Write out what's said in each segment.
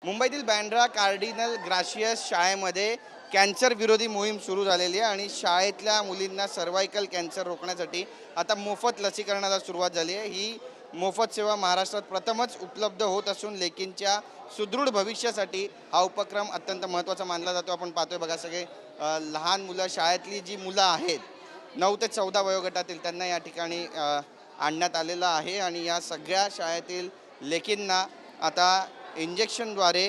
मुंबईतील बँड्रा कार्डिनल ग्राशियस शाळेमध्ये कॅन्सर विरोधी मोहीम सुरू झालेली आहे आणि शाळेतल्या मुलींना सर्वायकल कॅन्सर रोखण्यासाठी आता मोफत लसीकरणाला सुरुवात झाली आहे। ही मोफत सेवा महाराष्ट्रात प्रथमच उपलब्ध होत असून लेकींच्या सुदृढ भविष्यासाठी हा उपक्रम अत्यंत महत्त्वाचा मानला जातो। आपण पाहतोय बघा सगळे लहान मुलं, शाळेतली जी मुलं आहेत 9 ते 14 वयोगटातील, त्यांना या ठिकाणी आणण्यात आलेलं आहे आणि या सगळ्या शाळेतील लेकींना आता इंजेक्शनद्वारे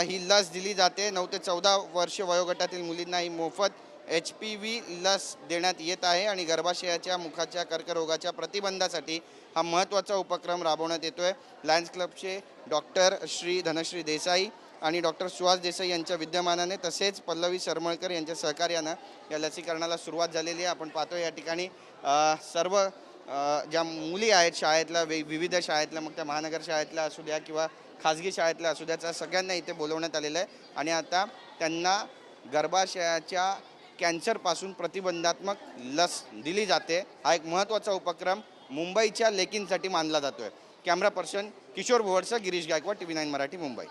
ही लस दिली जाते। 9 ते 14 वर्ष वयोगटातील मुलींना ही मोफत HPV लस देण्यात येत आहे आणि गर्भाशयाच्या मुखाच्या कर्करोगाच्या प्रतिबंधासाठी हा महत्त्वाचा उपक्रम राबवण्यात येतोय। लायन्स क्लबचे डॉक्टर श्री धनश्री देसाई आणि डॉक्टर सुहास देसाई यांच्या विद्यमानाने तसेच पल्लवी सरमळकर यांच्या सहकार्यानं या लसीकरणाला सुरुवात झालेली आहे। आपण पाहतो या ठिकाणी सर्व ज्या मुली आहेत शाळेतल्या, विविध शाळेतल्या, मग त्या महानगर शाळेतल्या असू द्या किंवा खाजगी शाळेतल्या असू द्या, सगळ्यांना इथे बोलवण्यात आलेलं आहे आणि आता त्यांना गर्भाशयाच्या कॅन्सरपासून प्रतिबंधात्मक लस दिली जाते। हा एक महत्त्वाचा उपक्रम मुंबईच्या लेकींसाठी मानला जातोय। कॅमेरा पर्सन किशोर भुवडसह गिरीश गायकवाड, TV9 मराठी, मुंबई।